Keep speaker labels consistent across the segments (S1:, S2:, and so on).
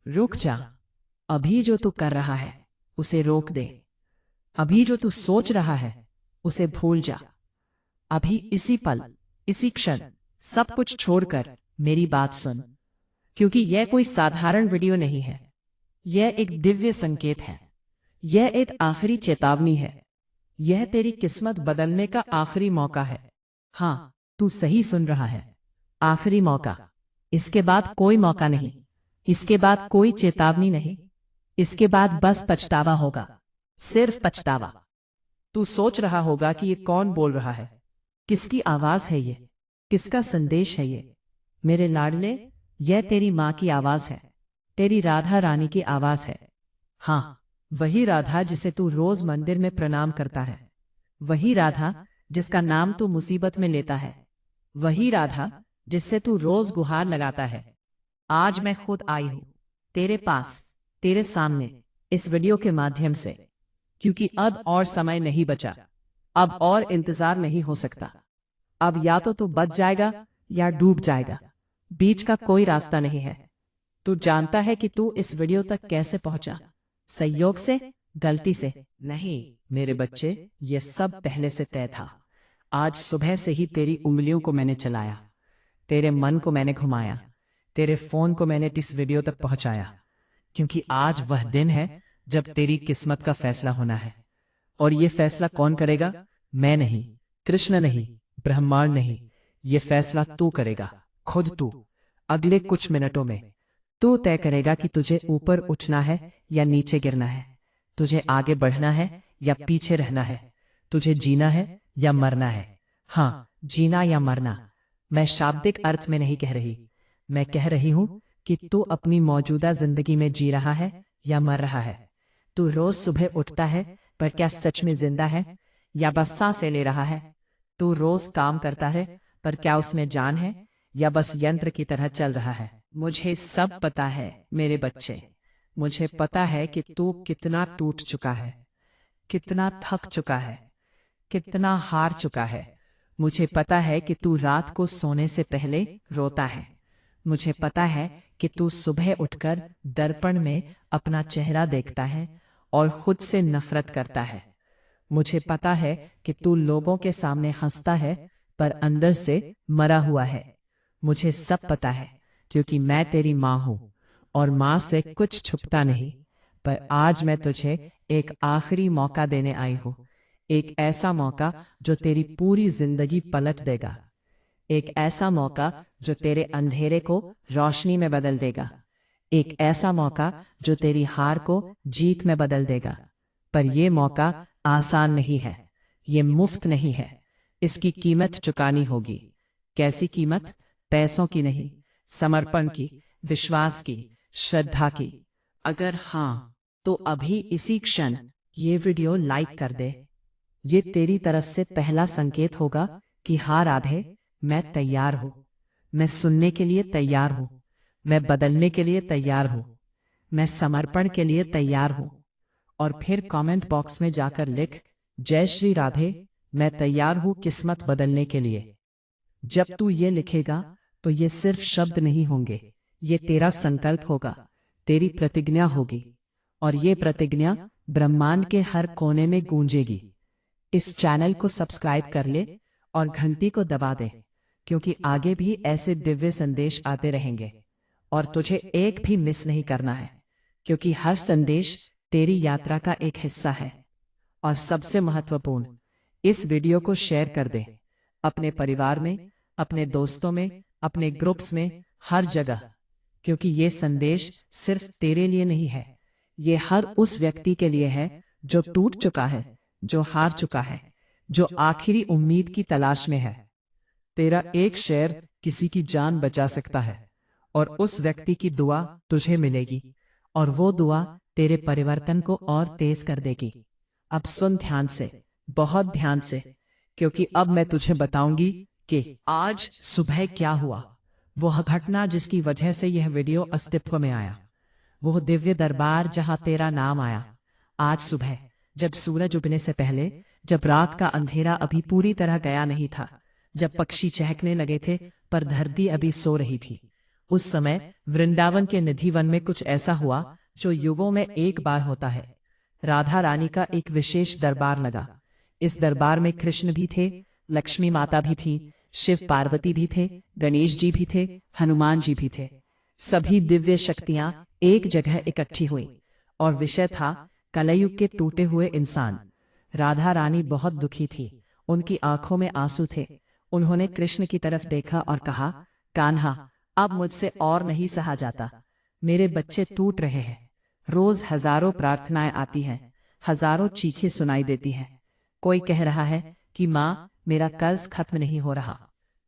S1: रुक जा। अभी जो तू कर रहा है उसे रोक दे। अभी जो तू सोच रहा है उसे भूल जा। अभी इसी पल, इसी क्षण सब कुछ छोड़कर मेरी बात सुन, क्योंकि यह कोई साधारण वीडियो नहीं है। यह एक दिव्य संकेत है। यह एक आखिरी चेतावनी है। यह तेरी किस्मत बदलने का आखिरी मौका है। हाँ, तू सही सुन रहा है। आखिरी मौका। इसके बाद कोई मौका नहीं। इसके बाद कोई चेतावनी नहीं। इसके बाद बस पछतावा होगा। सिर्फ पछतावा। तू सोच रहा होगा कि ये कौन बोल रहा है, किसकी आवाज है ये, किसका संदेश है ये। मेरे लाडले, यह तेरी माँ की आवाज है। तेरी राधा रानी की आवाज है। हाँ, वही राधा जिसे तू रोज मंदिर में प्रणाम करता है। वही राधा जिसका नाम तू मुसीबत में लेता है। वही राधा जिससे तू रोज गुहार लगाता है। आज मैं खुद आई हूं तेरे पास, तेरे सामने, इस वीडियो के माध्यम से, क्योंकि अब और समय नहीं बचा। अब और इंतजार नहीं हो सकता। अब या तो तू बच जाएगा या डूब जाएगा। बीच का कोई रास्ता नहीं है। तू जानता है कि तू इस वीडियो तक कैसे पहुंचा? संयोग से? गलती से? नहीं मेरे बच्चे, ये सब पहले से तय था। आज सुबह से ही तेरी उंगलियों को मैंने चलाया, तेरे मन को मैंने घुमाया, तेरे फोन को मैंने इस वीडियो तक पहुंचाया, क्योंकि आज वह दिन है जब तेरी किस्मत का फैसला होना है। और ये फैसला कौन करेगा? मैं नहीं, कृष्ण नहीं, ब्रह्मांड नहीं। ये फैसला तू करेगा, खुद तू। अगले कुछ मिनटों में तू तय करेगा कि तुझे ऊपर उठना है या नीचे गिरना है। तुझे आगे बढ़ना है या पीछे रहना है। तुझे जीना है या मरना है। हाँ, जीना या मरना। मैं शाब्दिक अर्थ में नहीं कह रही। मैं कह रही हूं कि तू अपनी मौजूदा जिंदगी में जी रहा है या मर रहा है। तू रोज सुबह उठता है, पर क्या सच में जिंदा है या बस सांसें ले रहा है? तू रोज काम करता है, पर क्या उसमें जान है या बस यंत्र की तरह चल रहा है? मुझे सब पता है मेरे बच्चे। मुझे पता है कि तू कितना टूट चुका है, कितना थक चुका है, कितना हार चुका है। मुझे पता है कि तू रात को सोने से पहले रोता है। मुझे पता है कि तू सुबह उठकर दर्पण में अपना चेहरा देखता है और खुद से नफरत करता है। मुझे पता है कि तू लोगों के सामने हंसता है, पर अंदर से मरा हुआ है। मुझे सब पता है, क्योंकि मैं तेरी माँ हूं और माँ से कुछ छुपता नहीं। पर आज मैं तुझे एक आखिरी मौका देने आई हूं। एक ऐसा मौका जो तेरी पूरी जिंदगी पलट देगा। एक ऐसा मौका जो तेरे अंधेरे को रोशनी में बदल देगा। एक ऐसा मौका जो तेरी हार को जीत में बदल देगा। पर यह मौका आसान नहीं है। ये मुफ्त नहीं है। इसकी कीमत चुकानी होगी। कैसी कीमत? पैसों की नहीं, समर्पण की, विश्वास की, श्रद्धा की। अगर हाँ, तो अभी इसी क्षण ये वीडियो लाइक कर दे। ये तेरी तरफ से पहला संकेत होगा कि हाँ राधे, मैं तैयार हूं। मैं सुनने के लिए तैयार हूं। मैं बदलने के लिए तैयार हूं। मैं समर्पण के लिए तैयार हूं। और फिर कमेंट बॉक्स में जाकर लिख, जय श्री राधे, मैं तैयार हूं किस्मत बदलने के लिए। जब तू ये लिखेगा तो ये सिर्फ शब्द नहीं होंगे। ये तेरा संकल्प होगा, तेरी प्रतिज्ञा होगी। और ये प्रतिज्ञा ब्रह्मांड के हर कोने में गूंजेगी। इस चैनल को सब्सक्राइब कर ले और घंटी को दबा दे, क्योंकि आगे भी ऐसे दिव्य संदेश आते रहेंगे। और तुझे एक भी मिस नहीं करना है, क्योंकि हर संदेश तेरी यात्रा का एक हिस्सा है। और सबसे महत्वपूर्ण, इस वीडियो को शेयर कर दे अपने परिवार में, अपने दोस्तों में, अपने ग्रुप्स में, हर जगह। क्योंकि ये संदेश सिर्फ तेरे लिए नहीं है। ये हर उस व्यक्ति के लिए है जो टूट चुका है, जो हार चुका है, जो आखिरी उम्मीद की तलाश में है। तेरा एक शेयर किसी की जान बचा सकता है, और उस व्यक्ति की दुआ तुझे मिलेगी, और वो दुआ तेरे परिवर्तन को और तेज कर देगी। अब सुन ध्यान से, बहुत ध्यान से, क्योंकि अब मैं तुझे बताऊंगी कि आज सुबह क्या हुआ। वह घटना जिसकी वजह से यह वीडियो अस्तित्व में आया। वो दिव्य दरबार जहां तेरा नाम आया। आज सुबह, जब सूरज उगने से पहले, जब रात का अंधेरा अभी पूरी तरह गया नहीं था, जब पक्षी चहकने लगे थे पर धरती अभी सो रही थी, उस समय वृंदावन के निधि वन में कुछ ऐसा हुआ जो युगों में एक बार होता है। राधा रानी का एक विशेष दरबार लगा। इस दरबार में कृष्ण भी थे, लक्ष्मी माता भी थी, शिव पार्वती भी थे, गणेश जी भी थे, हनुमान जी भी थे। सभी दिव्य शक्तियां एक जगह इकट्ठी हुई और विषय था कलयुग के टूटे हुए इंसान। राधा रानी बहुत दुखी थी, उनकी आंखों में आंसू थे। उन्होंने कृष्ण की तरफ देखा और कहा, कान्हा, अब मुझसे और नहीं सहा जाता। मेरे बच्चे टूट रहे हैं। रोज हजारों प्रार्थनाएं आती हैं, हजारों चीखें सुनाई देती हैं। कोई कह रहा है कि माँ, मेरा कर्ज खत्म नहीं हो रहा।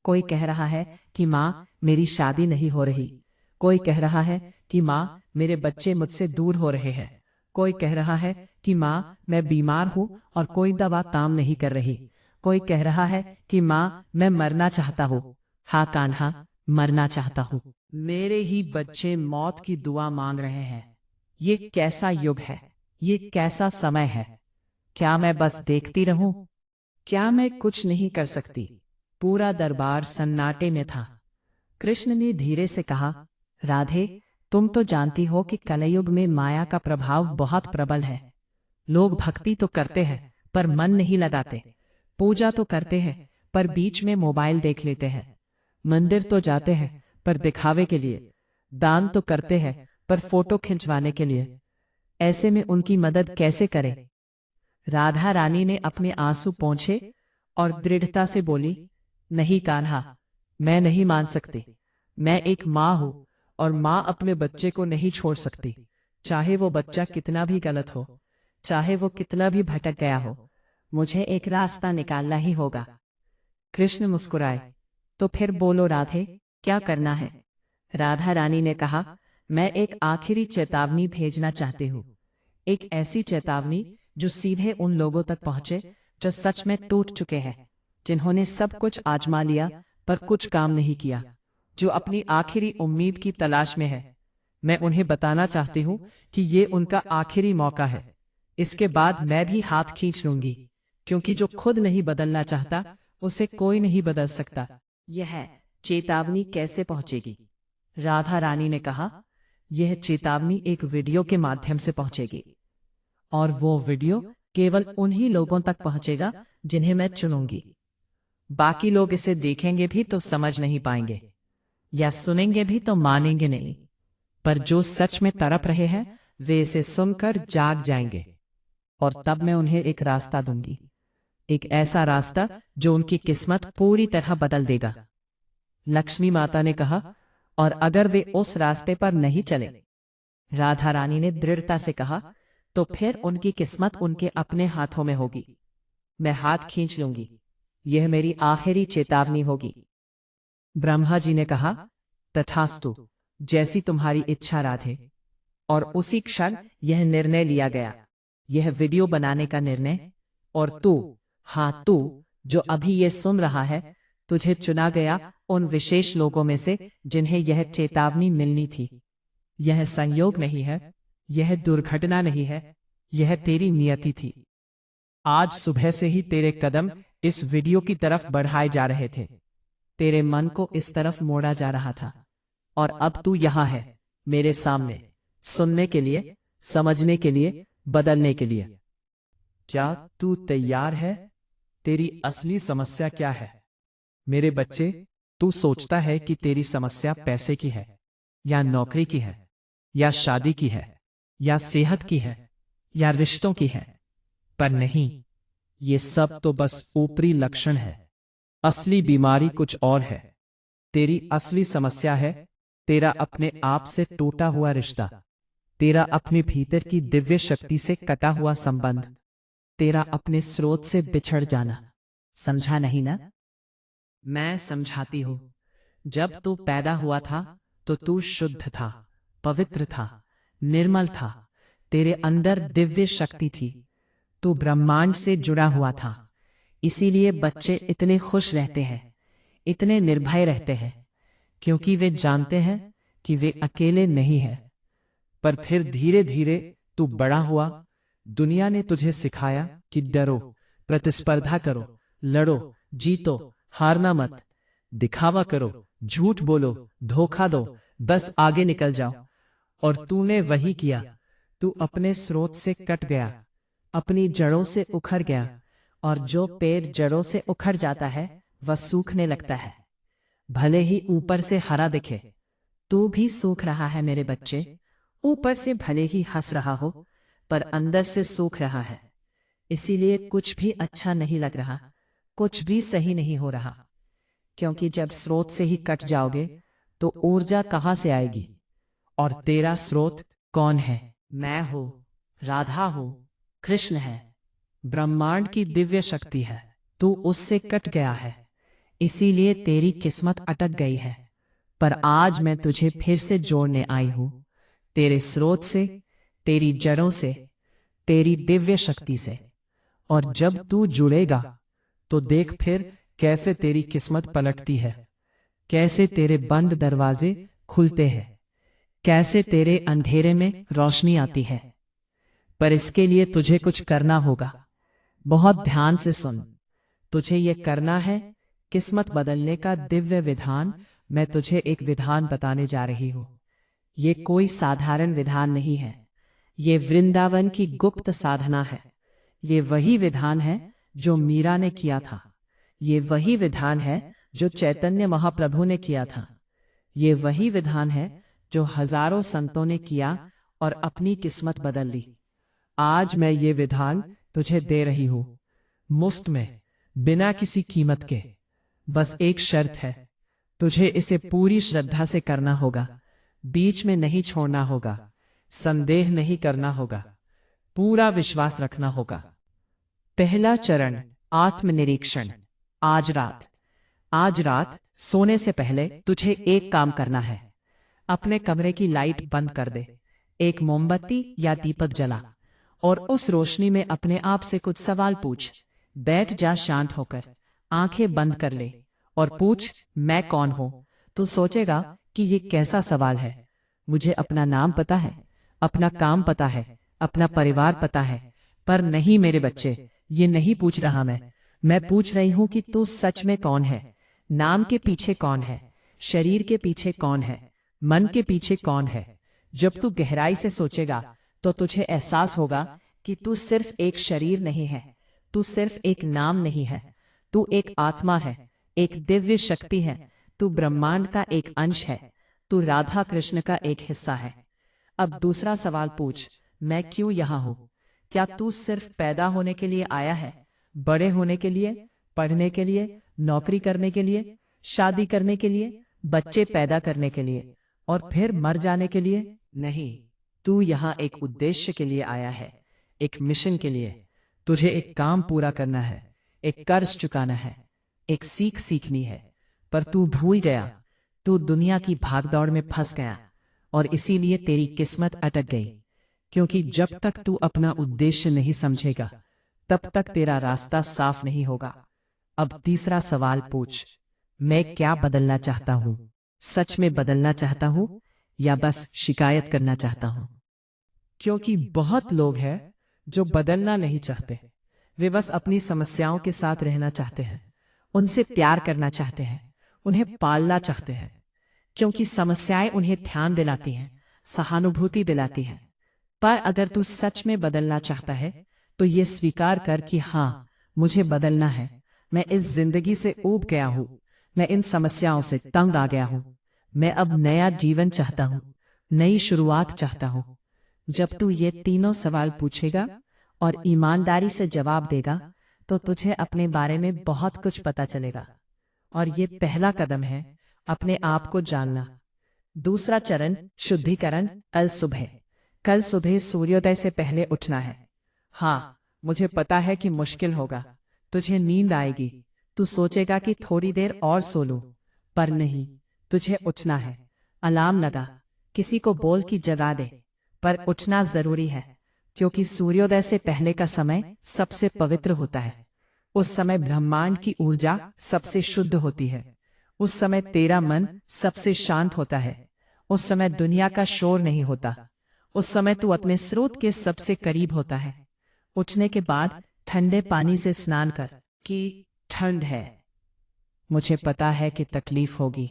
S1: कोई कह रहा है कि माँ, मेरी शादी नहीं हो रही। कोई कह रहा है कि माँ, मेरे बच्चे मुझसे दूर हो रहे हैं। कोई कह रहा है कि माँ, मैं बीमार हूँ और कोई दवा काम नहीं कर रही। कोई कह रहा है कि माँ, मैं मरना चाहता हूँ। हाँ कान्हा, मरना चाहता हूँ। मेरे ही बच्चे मौत की दुआ मांग रहे हैं। ये कैसा युग है? ये कैसा समय है? क्या मैं बस देखती रहूं? क्या मैं कुछ नहीं कर सकती? पूरा दरबार सन्नाटे में था। कृष्ण ने धीरे से कहा, राधे, तुम तो जानती हो कि कलयुग में माया का प्रभाव बहुत प्रबल है। लोग भक्ति तो करते हैं पर मन नहीं लगाते। पूजा तो करते हैं पर बीच में मोबाइल देख लेते हैं। मंदिर तो जाते हैं पर दिखावे के लिए। दान तो करते हैं पर फोटो खिंचवाने के लिए। ऐसे में उनकी मदद कैसे करें? राधा रानी ने अपने आंसू पोंछे और दृढ़ता से बोली, नहीं कान्हा, मैं नहीं मान सकती। मैं एक माँ हूँ और माँ अपने बच्चे को नहीं छोड़ सकती, चाहे वो बच्चा कितना भी गलत हो, चाहे वो कितना भी भटक गया हो। मुझे एक रास्ता निकालना ही होगा। कृष्ण मुस्कुराए, तो फिर बोलो राधे, क्या करना है? राधा रानी ने कहा, मैं एक आखिरी चेतावनी भेजना चाहती हूँ। एक ऐसी चेतावनी जो सीधे उन लोगों तक पहुंचे जो सच में टूट चुके हैं, जिन्होंने सब कुछ आजमा लिया पर कुछ काम नहीं किया, जो अपनी आखिरी उम्मीद की तलाश में है। मैं उन्हें बताना चाहती हूँ कि ये उनका आखिरी मौका है। इसके बाद मैं भी हाथ खींच लूंगी, क्योंकि जो खुद नहीं बदलना चाहता उसे कोई नहीं बदल सकता। यह चेतावनी कैसे पहुंचेगी? राधा रानी ने कहा, यह चेतावनी एक वीडियो के माध्यम से पहुंचेगी और वो वीडियो केवल उन्हीं लोगों तक पहुंचेगा जिन्हें मैं चुनूंगी। बाकी लोग इसे देखेंगे भी तो समझ नहीं पाएंगे या सुनेंगे भी तो मानेंगे नहीं, पर जो सच में तड़प रहे हैं वे इसे सुनकर जाग जाएंगे और तब मैं उन्हें एक रास्ता दूंगी, एक ऐसा रास्ता जो उनकी किस्मत पूरी तरह बदल देगा। लक्ष्मी माता ने कहा, और अगर वे उस रास्ते पर नहीं चले? राधा रानी ने दृढ़ता से कहा, तो फिर उनकी किस्मत उनके अपने हाथों में होगी। मैं हाथ खींच लूंगी। यह मेरी आखिरी चेतावनी होगी। ब्रह्मा जी ने कहा, तथास्तु, जैसी तुम्हारी इच्छा राधे। और उसी क्षण यह निर्णय लिया गया, यह वीडियो बनाने का निर्णय। और तू, हाँ तू, जो अभी ये सुन रहा है, तुझे चुना गया उन विशेष लोगों में से जिन्हें यह चेतावनी मिलनी थी। यह संयोग नहीं है, यह दुर्घटना नहीं है, यह तेरी नियति थी। आज सुबह से ही तेरे कदम इस वीडियो की तरफ बढ़ाए जा रहे थे। तेरे मन को इस तरफ मोड़ा जा रहा था और अब तू यहाँ है, मेरे सामने, सुनने के लिए, समझने के लिए, बदलने के लिए। क्या तू तैयार है? तेरी असली समस्या क्या है? मेरे बच्चे, तू सोचता है कि तेरी समस्या पैसे की है या नौकरी की है या शादी की है या सेहत की है या रिश्तों की है, पर नहीं, ये सब तो बस ऊपरी लक्षण है। असली बीमारी कुछ और है। तेरी असली समस्या है तेरा अपने आप से टूटा हुआ रिश्ता, तेरा अपने भीतर की दिव्य शक्ति से कटा हुआ संबंध, तेरा अपने स्रोत से बिछड़ जाना। समझा नहीं ना? मैं समझाती हूं। जब तू पैदा हुआ था तो तू शुद्ध था, पवित्र था, निर्मल था। तेरे अंदर दिव्य शक्ति थी। तू ब्रह्मांड से जुड़ा हुआ था। इसीलिए बच्चे इतने खुश रहते हैं, इतने निर्भय रहते हैं, क्योंकि वे जानते हैं कि वे अकेले नहीं हैं। पर फिर धीरे धीरे तू बड़ा हुआ। दुनिया ने तुझे सिखाया कि डरो, प्रतिस्पर्धा करो, लड़ो, जीतो, हारना मत, दिखावा करो, झूठ बोलो, धोखा दो, बस आगे निकल जाओ। और तूने वही किया। तू अपने स्रोत से कट गया, अपनी जड़ों से उखड़ गया। और जो पेड़ जड़ों से उखड़ जाता है वह सूखने लगता है। भले ही ऊपर से हरा दिखे, तू भी सूख रहा है मेरे बच्चे। ऊपर से भले ही हंस रहा हो, पर अंदर से सूख रहा है। इसीलिए कुछ भी अच्छा नहीं लग रहा, कुछ भी सही नहीं हो रहा। क्योंकि जब स्रोत से ही कट जाओगे तो ऊर्जा कहाँ से आएगी? और तेरा स्रोत कौन है? मैं हूं, राधा हूं, कृष्ण है। ब्रह्मांड की दिव्य शक्ति है। तू उससे कट गया है, इसीलिए तेरी किस्मत अटक गई है। पर आज मैं तुझे फिर से जोड़ने आई हूं, तेरे स्रोत से, तेरी जड़ों से, तेरी दिव्य शक्ति से। और जब तू जुड़ेगा तो देख फिर कैसे तेरी किस्मत पलटती है, कैसे तेरे बंद दरवाजे खुलते हैं, कैसे तेरे अंधेरे में रोशनी आती है। पर इसके लिए तुझे कुछ करना होगा। बहुत ध्यान से सुन। तुझे ये करना है, किस्मत बदलने का दिव्य विधान। मैं तुझे एक विधान बताने जा रही हूं। ये कोई साधारण विधान नहीं है, ये वृंदावन की गुप्त साधना है। ये वही विधान है जो मीरा ने किया था। ये वही विधान है जो चैतन्य महाप्रभु ने किया था। ये वही विधान है जो हजारों संतों ने किया और अपनी किस्मत बदल ली। आज मैं ये विधान तुझे दे रही हूं, मुफ्त में, बिना किसी कीमत के। बस एक शर्त है, तुझे इसे पूरी श्रद्धा से करना होगा, बीच में नहीं छोड़ना होगा, संदेह नहीं करना होगा, पूरा विश्वास रखना होगा। पहला चरण, आत्मनिरीक्षण। आज रात सोने से पहले तुझे एक काम करना है। अपने कमरे की लाइट बंद कर दे, एक मोमबत्ती या दीपक जला और उस रोशनी में अपने आप से कुछ सवाल पूछ। बैठ जा शांत होकर, आंखें बंद कर ले और पूछ, मैं कौन हूं? तू सोचेगा कि ये कैसा सवाल है। मुझे अपना नाम पता है, अपना काम पता है, अपना परिवार पता है। पर नहीं मेरे बच्चे, ये नहीं पूछ रहा मैं पूछ रही हूं कि तू सच में कौन है। नाम के पीछे कौन है, शरीर के पीछे कौन है, मन के पीछे कौन है। जब तू गहराई से सोचेगा तो तुझे एहसास होगा कि तू सिर्फ एक शरीर नहीं है, तू सिर्फ एक नाम नहीं है, तू एक आत्मा है, एक दिव्य शक्ति है, तू ब्रह्मांड का एक अंश है, तू राधा कृष्ण का एक हिस्सा है। अब दूसरा सवाल पूछ, मैं क्यों यहाँ हूँ? क्या तू सिर्फ पैदा होने के लिए आया है, बड़े होने के लिए, पढ़ने के लिए, नौकरी करने के लिए, शादी करने के लिए, बच्चे पैदा करने के लिए और फिर मर जाने के लिए? नहीं, तू यहाँ एक उद्देश्य के लिए आया है, एक मिशन के लिए। तुझे एक काम पूरा करना है, एक कर्ज चुकाना है, एक सीख सीखनी है। पर तू भूल गया, तू दुनिया की भागदौड़ में फंस गया और इसीलिए तेरी किस्मत अटक गई। क्योंकि जब तक तू अपना उद्देश्य नहीं समझेगा तब तक तेरा रास्ता साफ नहीं होगा। अब तीसरा सवाल पूछ, मैं क्या बदलना चाहता हूँ? सच में बदलना चाहता हूँ या बस शिकायत करना चाहता हूँ? क्योंकि बहुत लोग हैं जो बदलना नहीं चाहते, वे बस अपनी समस्याओं के साथ रहना चाहते हैं, उनसे प्यार करना चाहते हैं, उन्हें पालना चाहते हैं। क्योंकि समस्याएं उन्हें ध्यान दिलाती हैं, सहानुभूति दिलाती हैं। पर अगर तू सच में बदलना चाहता है तो ये स्वीकार कर कि हाँ, मुझे बदलना है। मैं इस जिंदगी से ऊब गया हूँ, मैं इन समस्याओं से तंग आ गया हूँ। मैं अब नया जीवन चाहता हूँ, नई शुरुआत चाहता हूँ। जब तू ये तीनों सवाल पूछेगा और ईमानदारी से जवाब देगा तो तुझे अपने बारे में बहुत कुछ पता चलेगा। और ये पहला कदम है, अपने आप को जानना। दूसरा चरण, शुद्धिकरण। कल सुबह सूर्योदय से उठना उठना है। हाँ, मुझे पता है कि मुश्किल होगा, तुझे नींद आएगी, तू सोचेगा कि थोड़ी देर और सो लूं, पर नहीं, तुझे उठना है। अलार्म लगा, किसी को बोल कि जगा दे, पर उठना जरूरी है। क्योंकि सूर्योदय से पहले का समय सबसे पवित्र होता है। उस समय ब्रह्मांड की ऊर्जा सबसे शुद्ध होती है। उस समय तेरा मन सबसे शांत होता है। उस समय दुनिया का शोर नहीं होता। उस समय तू अपने स्रोत के सबसे करीब होता है। उठने के बाद ठंडे पानी से स्नान कर। कि ठंड है, मुझे पता है कि तकलीफ होगी,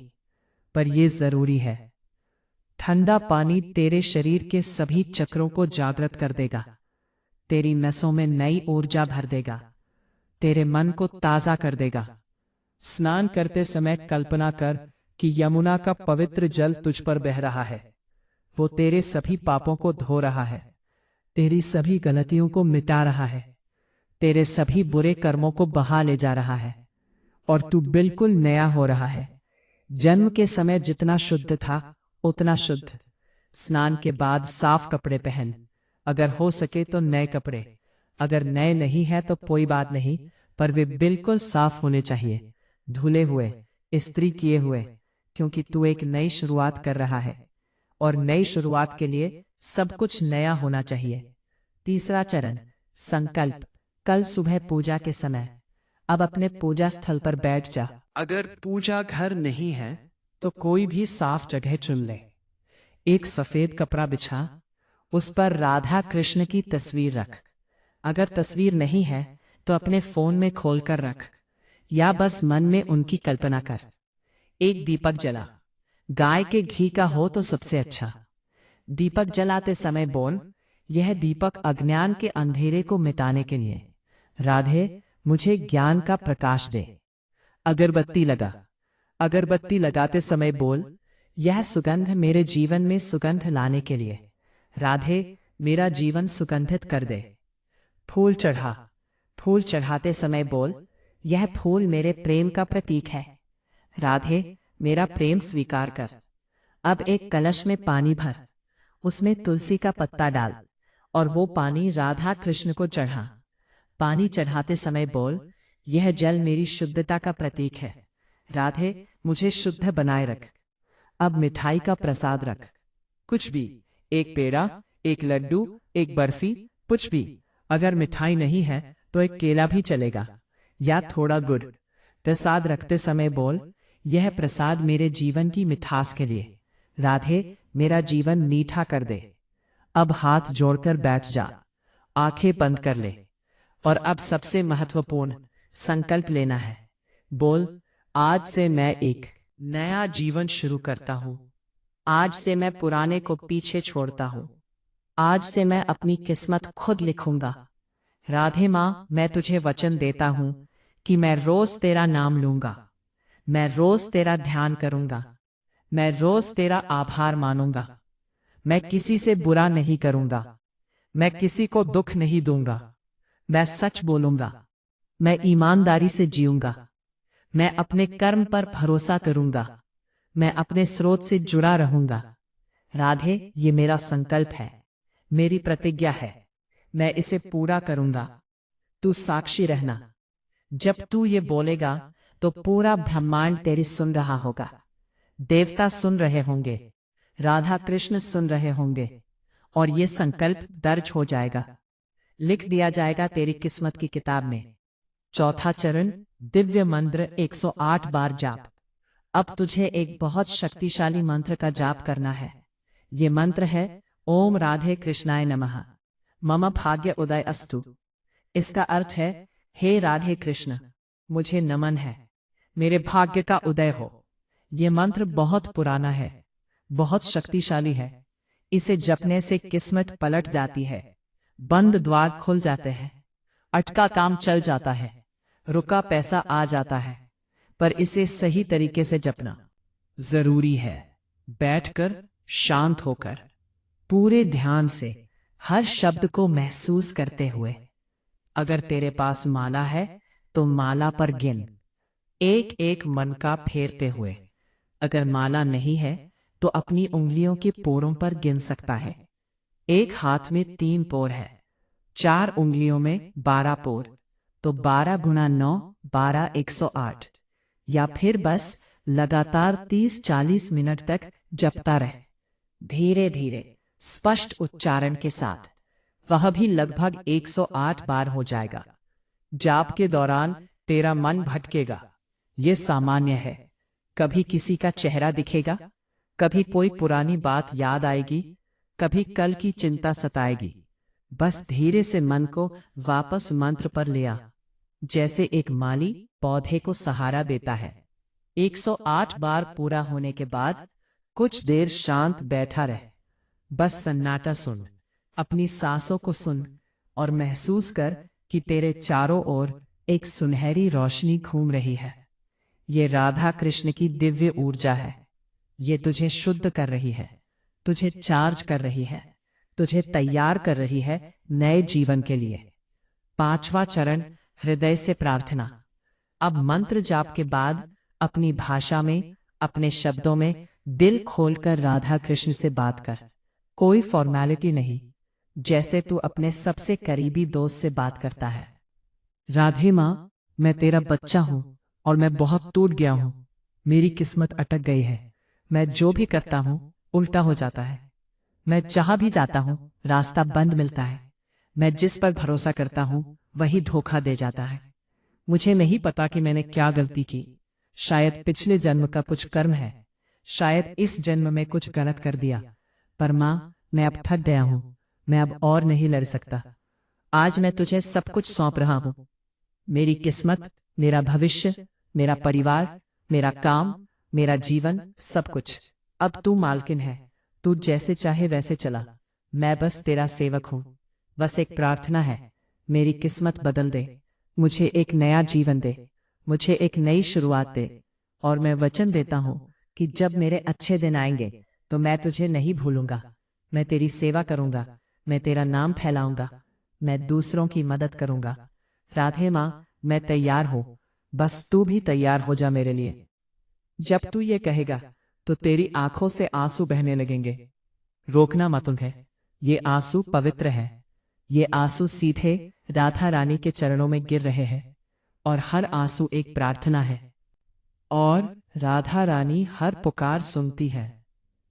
S1: पर यह जरूरी है। ठंडा पानी तेरे शरीर के सभी चक्रों को जागृत कर देगा, तेरी नसों में नई ऊर्जा भर देगा, तेरे मन को ताजा कर देगा। स्नान करते समय कल्पना कर कि यमुना का पवित्र जल तुझ पर बह रहा है। वो तेरे सभी पापों को धो रहा है, तेरी सभी गलतियों को मिटा रहा है, तेरे सभी बुरे कर्मों को बहा ले जा रहा है और तू बिल्कुल नया हो रहा है। जन्म के समय जितना शुद्ध था उतना शुद्ध। स्नान के बाद साफ कपड़े पहन, अगर हो सके तो नए कपड़े, अगर नए नहीं है तो कोई बात नहीं, पर वे बिल्कुल साफ होने चाहिए, धुले हुए, इस्त्री किए हुए, क्योंकि तू एक नई शुरुआत कर रहा है और नई शुरुआत के लिए सब कुछ नया होना चाहिए। तीसरा चरण, संकल्प। कल सुबह पूजा के समय अब अपने पूजा स्थल पर बैठ जा। अगर पूजा घर नहीं है तो कोई भी साफ जगह चुन ले। एक सफेद कपड़ा बिछा, उस पर राधा कृष्ण की तस्वीर रख। अगर तस्वीर नहीं है तो अपने फोन में खोलकर रख या बस मन में उनकी कल्पना कर। एक दीपक जला, गाय के घी का हो तो सबसे अच्छा। दीपक जलाते समय बोल, यह दीपक अज्ञान के अंधेरे को मिटाने के लिए, राधे मुझे ज्ञान का प्रकाश दे। अगरबत्ती लगा, अगरबत्ती लगाते समय बोल, यह सुगंध मेरे जीवन में सुगंध लाने के लिए, राधे मेरा जीवन सुगंधित कर दे। फूल चढ़ा, फूल चढ़ाते समय बोल, यह फूल मेरे प्रेम का प्रतीक है, राधे मेरा प्रेम स्वीकार कर। अब एक कलश में पानी भर, उसमें तुलसी का पत्ता डाल और वो पानी राधा कृष्ण को चढ़ा। पानी चढ़ाते समय बोल, यह जल मेरी शुद्धता का प्रतीक है, राधे मुझे शुद्ध बनाए रख। अब मिठाई का प्रसाद रख, कुछ भी, एक पेड़ा, एक लड्डू, एक बर्फी, कुछ भी। अगर मिठाई नहीं है तो एक केला भी चलेगा या थोड़ा गुड़। प्रसाद रखते समय बोल, यह प्रसाद मेरे जीवन की मिठास के लिए, राधे मेरा जीवन मीठा कर दे। अब हाथ जोड़कर बैठ जा, आंखें बंद कर ले और अब सबसे महत्वपूर्ण संकल्प लेना है। बोल, आज से मैं एक नया जीवन शुरू करता हूं। आज से मैं पुराने को पीछे छोड़ता हूं। आज से मैं अपनी किस्मत खुद लिखूंगा। राधे माँ, मैं तुझे वचन देता हूं कि मैं रोज तेरा नाम लूंगा, मैं रोज तेरा ध्यान करूंगा, मैं रोज तेरा आभार मानूंगा, मैं किसी से बुरा नहीं करूंगा, मैं किसी को दुख नहीं दूंगा, मैं सच बोलूंगा, मैं ईमानदारी से जीऊंगा, मैं अपने कर्म पर भरोसा करूंगा, मैं अपने स्रोत से जुड़ा रहूंगा। राधे, ये मेरा संकल्प है, मेरी प्रतिज्ञा है, मैं इसे पूरा करूंगा। तू साक्षी रहना। जब तू ये बोलेगा तो पूरा ब्रह्मांड तेरी सुन रहा होगा, देवता सुन रहे होंगे, राधा कृष्ण सुन रहे होंगे और ये संकल्प दर्ज हो जाएगा, लिख दिया जाएगा तेरी किस्मत की किताब में। चौथा चरण, दिव्य मंत्र 108 बार जाप। अब तुझे एक बहुत शक्तिशाली मंत्र का जाप करना है। ये मंत्र है ओम राधे कृष्णाय नमः, मम भाग्य उदय अस्तु। इसका अर्थ है, हे राधे कृष्ण, मुझे नमन है, मेरे भाग्य का उदय हो। ये मंत्र बहुत पुराना है, बहुत शक्तिशाली है। इसे जपने से किस्मत पलट जाती है, बंद द्वार खुल जाते हैं, अटका काम चल जाता है, रुका पैसा आ जाता है। पर इसे सही तरीके से जपना जरूरी है, बैठकर शांत होकर पूरे ध्यान से हर शब्द को महसूस करते हुए। अगर तेरे पास माला है तो माला पर गिन, एक एक मन का फेरते हुए। अगर माला नहीं है तो अपनी उंगलियों के पोरों पर गिन सकता है। एक हाथ में 3 पोर है, 4 उंगलियों में 12 पोर, तो 12 गुणा 9 12 108। या फिर बस लगातार 30-40 मिनट तक जपता रहे, धीरे धीरे स्पष्ट उच्चारण के साथ। वह भी लगभग 108 बार हो जाएगा। जाप के दौरान तेरा मन भटकेगा, ये सामान्य है। कभी किसी का चेहरा दिखेगा, कभी कोई पुरानी बात याद आएगी, कभी कल की चिंता सताएगी। बस धीरे से मन को वापस मंत्र पर ले आ, जैसे एक माली पौधे को सहारा देता है। 108 बार पूरा होने के बाद कुछ देर शांत बैठा रह, बस सन्नाटा सुन, अपनी सांसों को सुन और महसूस कर कि तेरे चारों ओर एक सुनहरी रोशनी घूम रही है। ये राधा कृष्ण की दिव्य ऊर्जा है। ये तुझे शुद्ध कर रही है, तुझे चार्ज कर रही है, तुझे तैयार कर रही है नए जीवन के लिए। 5वां चरण, हृदय से प्रार्थना। अब मंत्र जाप के बाद अपनी भाषा में, अपने शब्दों में दिल खोलकर राधा कृष्ण से बात कर। कोई फॉर्मेलिटी नहीं, जैसे तू अपने सबसे करीबी दोस्त से बात करता है। राधे माँ, मैं तेरा बच्चा हूँ और मैं बहुत टूट गया हूँ। मेरी किस्मत अटक गई है। मैं जो भी करता हूँ उल्टा हो जाता है। मैं जहां भी जाता हूँ रास्ता बंद मिलता है। मैं जिस पर भरोसा करता हूँ वही धोखा दे जाता है। मुझे नहीं पता कि मैंने क्या गलती की। शायद पिछले जन्म का कुछ कर्म है, शायद इस जन्म में कुछ गलत कर दिया। पर माँ, मैं अब थक गया हूँ। मैं अब और नहीं लड़ सकता। आज मैं तुझे सब कुछ सौंप रहा हूँ। मेरी किस्मत, मेरा भविष्य, मेरा परिवार, मेरा काम, मेरा जीवन, सब कुछ। अब तू मालकिन है। तू जैसे चाहे वैसे चला। मैं बस तेरा सेवक हूँ। बस एक प्रार्थना है, मेरी किस्मत बदल दे। मुझे एक नया जीवन दे। मुझे एक नई शुरुआत दे। और मैं वचन देता हूँ कि जब मेरे अच्छे दिन आएंगे तो मैं तुझे नहीं भूलूंगा। मैं तेरी सेवा करूंगा। मैं तेरा नाम फैलाऊंगा। मैं दूसरों की मदद करूंगा। राधे माँ, मैं तैयार हूँ। बस तू भी तैयार हो जा मेरे लिए। जब तू ये कहेगा तो तेरी आंखों से आंसू बहने लगेंगे। रोकना मत उन्हें। ये आंसू पवित्र है। ये आंसू सीधे राधा रानी के चरणों में गिर रहे हैं और हर आंसू एक प्रार्थना है। और राधा रानी हर पुकार सुनती है।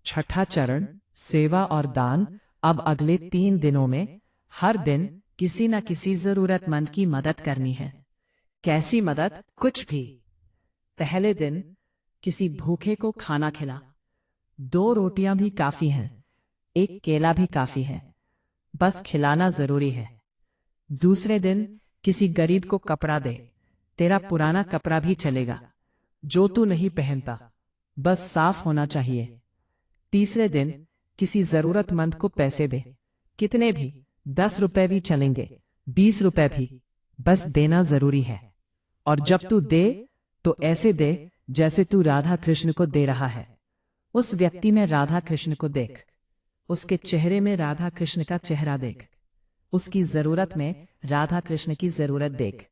S1: 6ठा चरण, सेवा और दान। अब अगले 3 दिनों में हर दिन किसी न किसी जरूरतमंद की मदद करनी है। कैसी मदद? कुछ भी। पहले दिन किसी भूखे को खाना खिला। 2 रोटियां भी काफी हैं, एक केला भी काफी है। बस खिलाना जरूरी है। दूसरे दिन किसी गरीब को कपड़ा दे। तेरा पुराना कपड़ा भी चलेगा, जो तू नहीं पहनता, बस साफ होना चाहिए। तीसरे दिन किसी जरूरतमंद को पैसे दे। कितने भी, 10 रुपए भी चलेंगे, 20 रुपए भी, बस देना जरूरी है। और जब तू दे तो ऐसे दे जैसे तू राधा कृष्ण को दे रहा है। उस व्यक्ति में राधा कृष्ण को देख। उसके चेहरे में राधा कृष्ण का चेहरा देख। उसकी जरूरत में राधा कृष्ण की जरूरत देख।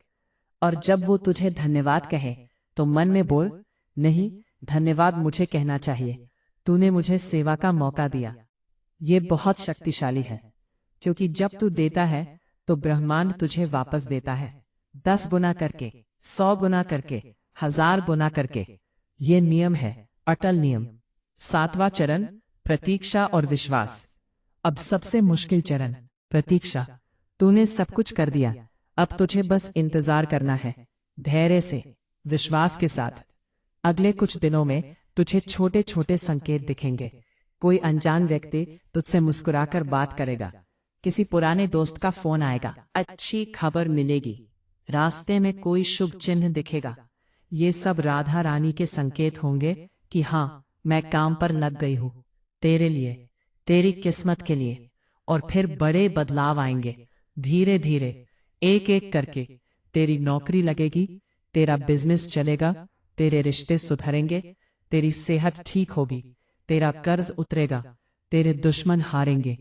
S1: और जब वो तुझे धन्यवाद कहे तो मन में बोल, नहीं, धन्यवाद मुझे कहना चाहिए। तूने मुझे सेवा का मौका दिया। ये बहुत शक्तिशाली है, क्योंकि जब तू देता है तो ब्रह्मांड तुझे वापस देता है। 10 गुना करके, 100 गुना करके, 1000 गुना करके। ये नियम है, अटल नियम। 7वां चरण, प्रतीक्षा और विश्वास। अब सबसे मुश्किल चरण, प्रतीक्षा। तूने सब कुछ कर दिया, अब तुझे बस इंतजार करना है, धैर्य से, विश्वास के साथ। अगले कुछ दिनों में तुझे छोटे छोटे संकेत दिखेंगे। कोई अनजान व्यक्ति तुझसे मुस्कुराकर बात करेगा। किसी पुराने दोस्त का फोन आएगा, अच्छी खबर मिलेगी। रास्ते में कोई शुभ चिन्ह दिखेगा। ये सब राधा रानी के संकेत होंगे कि हाँ, मैं काम पर लग गई हूँ, तेरे लिए, तेरी किस्मत के लिए। और फिर बड़े बदलाव आएंगे, धीरे धीरे, एक एक करके। तेरी नौकरी लगेगी, तेरा बिजनेस चलेगा, तेरे रिश्ते सुधरेंगे, तेरी सेहत ठीक होगी, तेरा कर्ज उतरेगा, तेरे दुश्मन हारेंगे।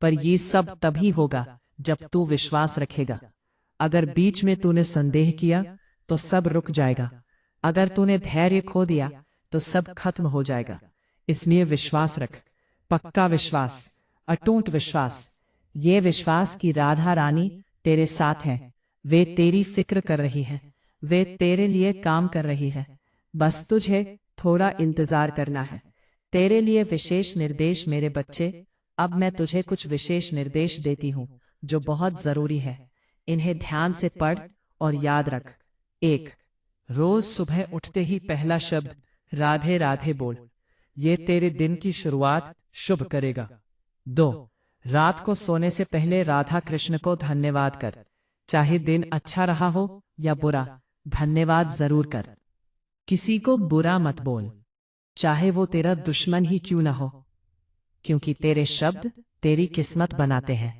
S1: पर ये सब तभी होगा जब तू विश्वास रखेगा। अगर बीच में तूने संदेह किया तो सब रुक जाएगा। अगर तूने धैर्य खो दिया तो सब खत्म हो जाएगा। इसलिए विश्वास रख, पक्का विश्वास, अटूट विश्वास। ये विश्वास कि राधा रानी तेरे साथ है, वे तेरी फिक्र कर रही है, वे तेरे लिए काम कर रही है। बस तुझे थोड़ा इंतजार करना है। तेरे लिए विशेष निर्देश मेरे बच्चे। अब मैं तुझे कुछ विशेष निर्देश देती हूँ जो बहुत जरूरी है। इन्हें ध्यान से पढ़ और याद रख। 1, रोज सुबह उठते ही पहला शब्द राधे राधे बोल। ये तेरे दिन की शुरुआत शुभ करेगा। 2, रात को सोने से पहले राधा कृष्ण को धन्यवाद कर। चाहे दिन अच्छा रहा हो या बुरा, धन्यवाद जरूर कर। किसी को बुरा मत बोल। चाहे वो तेरा दुश्मन ही क्यों ना हो, क्योंकि तेरे शब्द तेरी किस्मत बनाते हैं।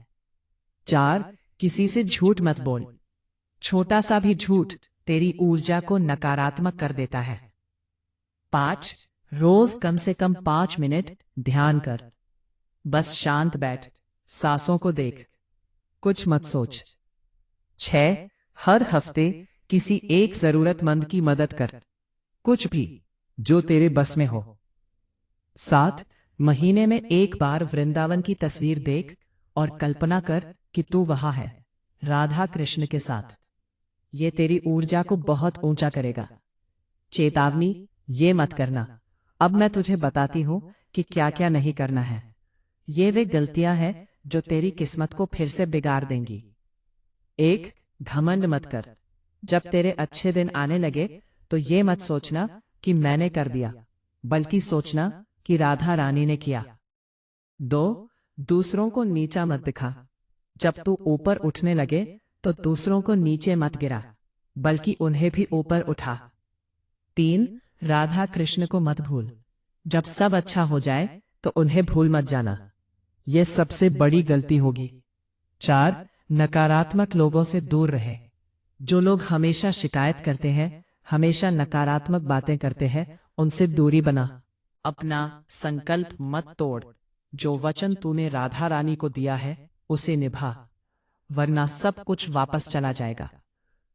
S1: 4. किसी से झूठ मत बोल। छोटा सा भी झूठ तेरी ऊर्जा को नकारात्मक कर देता है। 5. रोज कम से कम 5 मिनट ध्यान कर। बस शांत बैठ, सांसों को देख, कुछ मत सोच। 6. हर हफ्ते किसी एक जरूरतमंद की मदद कर, कुछ भी जो तेरे बस में हो। 7. महीने में एक बार वृंदावन की तस्वीर देख और कल्पना कर कि तू वहां है, राधा कृष्ण के साथ। ये तेरी ऊर्जा को बहुत ऊंचा करेगा। चेतावनी, ये मत करना। अब मैं तुझे बताती हूं कि क्या क्या नहीं करना है। ये वे गलतियां हैं जो तेरी किस्मत को फिर से बिगाड़ देंगी। 1. घमंड मत कर। जब तेरे अच्छे दिन आने लगे तो ये मत सोचना कि मैंने कर दिया, बल्कि सोचना कि राधा रानी ने किया। 2. दूसरों को नीचा मत दिखा। जब तू ऊपर उठने लगे तो दूसरों को नीचे मत गिरा, बल्कि उन्हें भी ऊपर उठा। 3. राधा कृष्ण को मत भूल। जब सब अच्छा हो जाए तो उन्हें भूल मत जाना, यह सबसे बड़ी गलती होगी। 4. नकारात्मक लोगों से दूर रहे। जो लोग हमेशा शिकायत करते हैं, हमेशा नकारात्मक बातें करते हैं, उनसे दूरी बना। अपना संकल्प मत तोड़। जो वचन तूने राधा रानी को दिया है उसे निभा, वरना सब कुछ वापस चला जाएगा।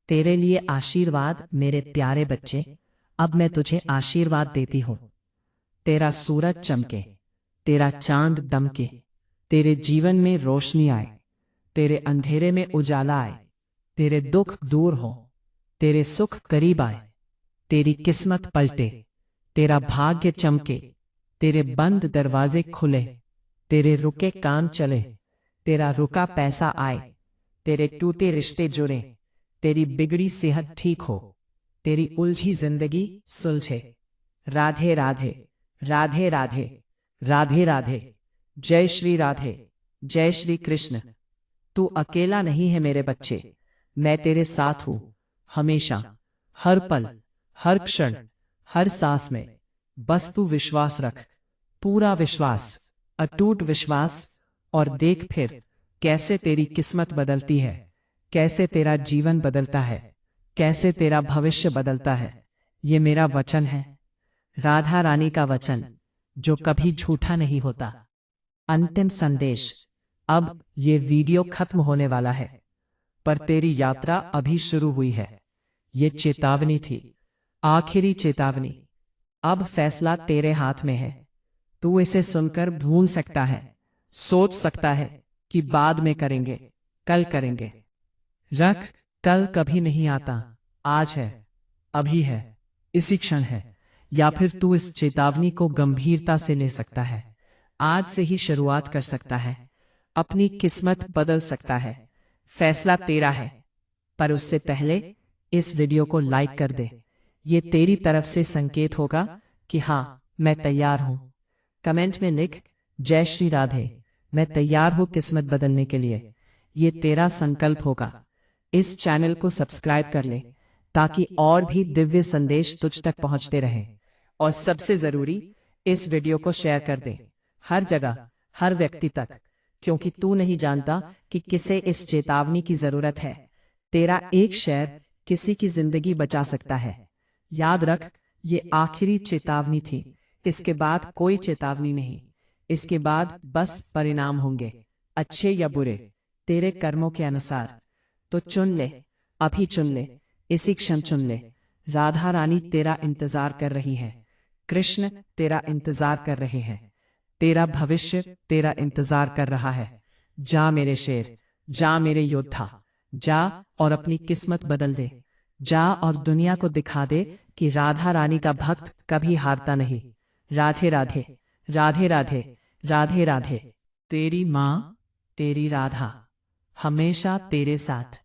S1: तेरे लिए आशीर्वाद मेरे प्यारे बच्चे। अब मैं तुझे आशीर्वाद देती हूं। तेरा सूरज चमके, तेरा चांद दमके, तेरे जीवन में रोशनी आए, तेरे अंधेरे में उजाला आए, तेरे दुख दूर हो, तेरे सुख करीब आए, तेरी किस्मत पलटे, तेरा भाग्य चमके, तेरे बंद दरवाजे खुले, तेरे रुके काम चले, तेरा रुका पैसा आए, तेरे टूटे रिश्ते जुड़े, तेरी बिगड़ी सेहत ठीक हो, तेरी उलझी जिंदगी सुलझे। राधे राधे, राधे राधे, राधे राधे। जय श्री राधे, जय श्री कृष्ण। तू अकेला नहीं है मेरे बच्चे, मैं तेरे साथ हूं, हमेशा, हर पल, हर क्षण, हर सांस में। बस तू विश्वास रख, पूरा विश्वास, अटूट विश्वास, और देख फिर कैसे तेरी किस्मत बदलती है, कैसे तेरा जीवन बदलता है, कैसे तेरा भविष्य बदलता है। ये मेरा वचन है, राधा रानी का वचन, जो कभी झूठा नहीं होता। अंतिम संदेश। अब ये वीडियो खत्म होने वाला है, पर तेरी यात्रा अभी शुरू हुई है। ये चेतावनी थी, आखिरी चेतावनी। अब फैसला तेरे हाथ में है। तू इसे सुनकर भूल सकता है, सोच सकता है कि बाद में करेंगे, कल करेंगे। रख, कल कभी नहीं आता, आज है, अभी है, इसी क्षण है। या फिर तू इस चेतावनी को गंभीरता से ले सकता है, आज से ही शुरुआत कर सकता है, अपनी किस्मत बदल सकता है। फैसला तेरा है, पर उससे पहले इस वीडियो को लाइक कर दे। ये तेरी तरफ से संकेत होगा कि हाँ, मैं तैयार हूं। कमेंट में लिख, जय श्री राधे, मैं तैयार हूं किस्मत बदलने के लिए। ये तेरा संकल्प होगा। इस चैनल को सब्सक्राइब कर ले, ताकि और भी दिव्य संदेश तुझ तक पहुंचते रहें। और सबसे जरूरी, इस वीडियो को शेयर कर दे, हर जगह, हर व्यक्ति तक, क्योंकि तू नहीं जानता कि किसे इस चेतावनी की जरूरत है। तेरा एक शेयर किसी की जिंदगी बचा सकता है। याद रख, ये आखिरी चेतावनी थी, इसके बाद कोई चेतावनी नहीं। इसके बाद बस परिणाम होंगे, अच्छे या बुरे, तेरे कर्मों के अनुसार। तो चुन ले, अभी चुन ले, इसी क्षण चुन ले। राधा रानी तेरा इंतजार कर रही है, कृष्ण तेरा इंतजार कर रहे हैं, तेरा भविष्य तेरा इंतजार कर रहा है। जा मेरे शेर, जा मेरे योद्धा, जा और अपनी किस्मत बदल दे। जा और दुनिया को दिखा दे कि राधा रानी का भक्त कभी हारता नहीं। राधे राधे, राधे राधे, राधे राधे। तेरी माँ, तेरी राधा, हमेशा तेरे साथ।